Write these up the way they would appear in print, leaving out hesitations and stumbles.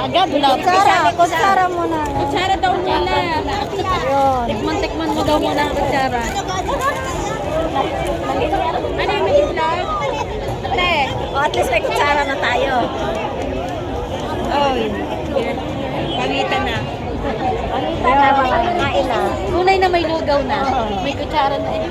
agad. Wala. Kutsara muna. Kutsara daw muna. Yun. Tikman mo daw muna ang kutsara. Ano yung may itlog? Ate. At least may kutsara na tayo. Oy. Pangitan na. Pangitan na, makakain na. Tunay na may lugaw na. May kutsara na eh.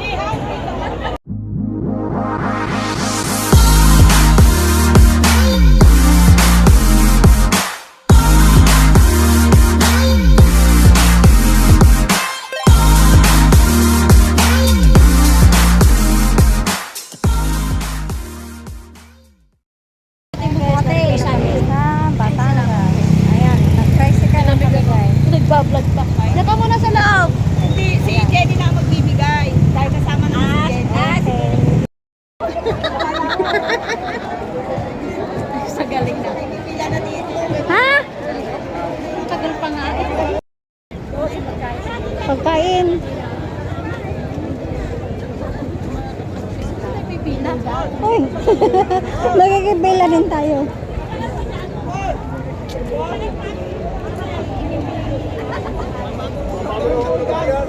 Nagbablog pa. Saka mo na sa loob. Hindi, si Jenny na magbibigay. Dahil kasama na si Jenny. Sa galing na. Pila na dito. Ha? Tagal pa nga. Pagkain. Pipila. Uy. Magkikibila din tayo.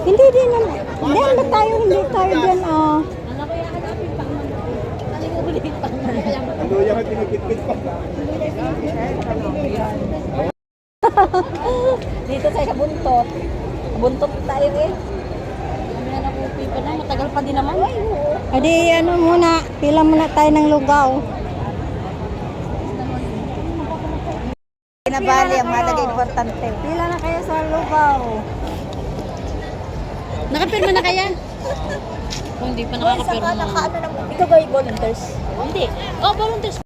Hindi din naman. Diyan ba tayo? Hindi tayo dyan. Dito sa buntot. Buntot tayo eh. Kami na nakupi pa na. Matagal pa din naman. Adi ano muna. Pila muna tayo ng lugaw. Pinabali ang malaga importante. Pila na kayo sa lugaw. Nakapirma na kaya? Kung hindi pa nakakapirma. Ikaw ba yung volunteers? Hindi. Oh, volunteers.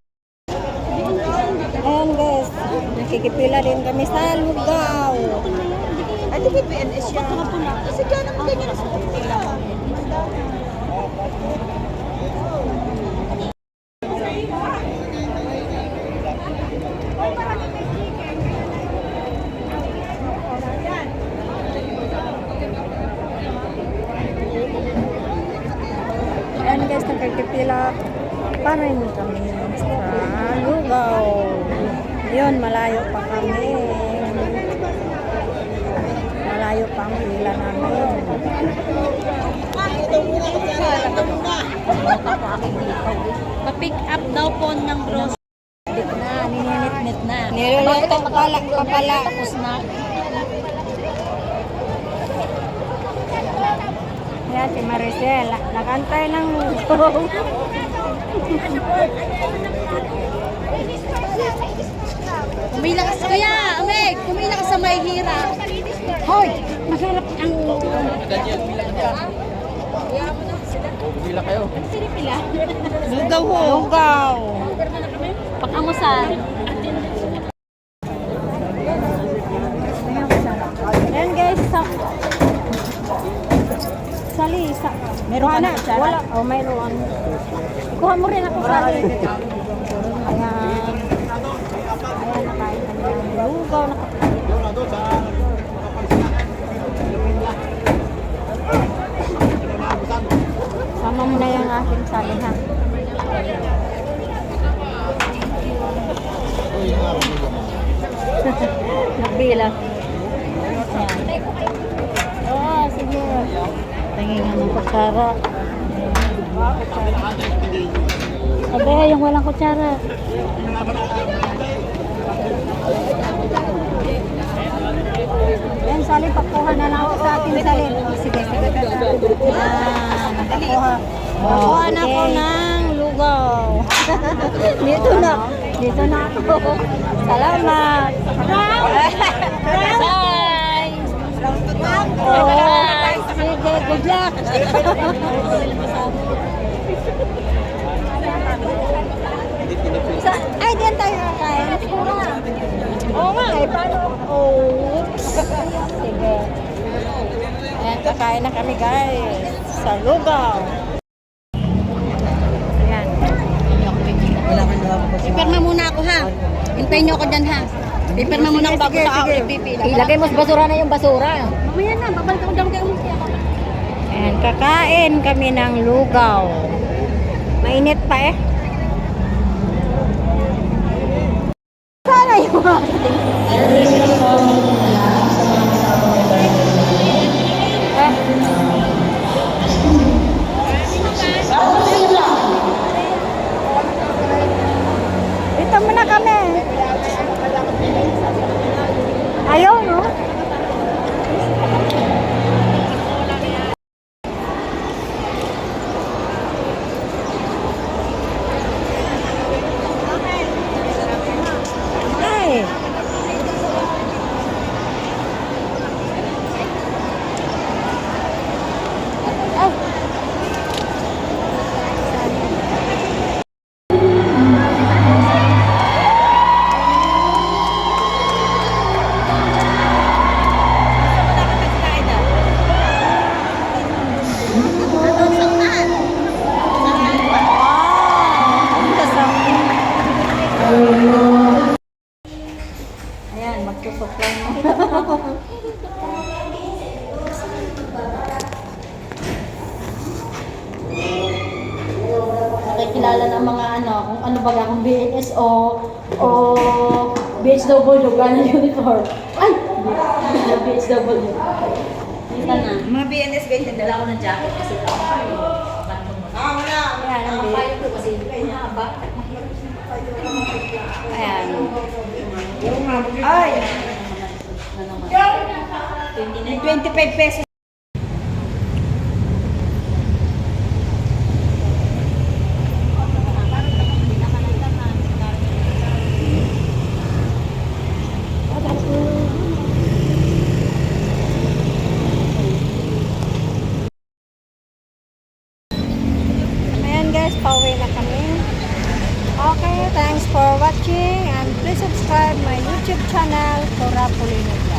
Ayan guys. Nakikipila din kami sa lugaw. Ay, di ba PNS yan? Kasi kaya naman ganyan sa pila. Ayan guys, nakikipila pa rin kami sa lugaw. Yun, malayo pa kami. Malayo pa ang pila namin. Pa-pick up daw po ng grocery. Na, nininit-nit na. Bakit Niluluto pa pala. Tapos na. Ayan si Maricel, nakantay ng lugaw. Kumila ka sa kaya, Ameg. Kumila ka sa may hirap. Hoy, masarap ang Lugaw ho. lugaw. Pakamusan. Ayan guys, sali. Meron ka na Wala, kutsara? wala. Oh, mayroon. Kuha mo rin ako sali. Ayan. Ayan, nakain kami ng lugaw. Sama mo na yung aking sali ha. Nagbilang. Ayan. Oh, sige. Tingin nga ng kutsara. Sabi, yung walang kutsara. Yan, sali, pakuha na lang ako sa ating sali. Sige. Yan, nakakuha. Pakuha na ako ng lugaw. Dito na ako. Salamat. Bye! Oh, sige, good luck. Ay, diyan tayo kakain. Oo nga, paano? Oops. Sige. Ayan, kakain na kami guys. Sa lugaw. Ayan. Ipirma muna ako ha. Hintayin niyo ako dyan ha. Ipirma muna ako bago sa ako ipipila. Ilagay mo sa basura na yung basura. Mamaya na, babalik ako dyan kayo. Ayan, kakain kami ng lugaw. Mainit pa eh. Sana yung dito muna kami. Ayaw, no? Ay. Ay. Ayan, magsusupply mo. Nakikilala ng mga ano, kung ano ba kung BNS o BHW, gano'n uniform. Ay! BHW. Kita na. Mga BNS guys, Dala ko ng jacket kasi wala. Ayan, ang hindi. payo ko kasi kaya ba? Ayan. Ay, Na naman. 25 pesos. Ayan guys, pauwi na kami. Okay, thanks for watching and please subscribe my YouTube channel, Cora Polino.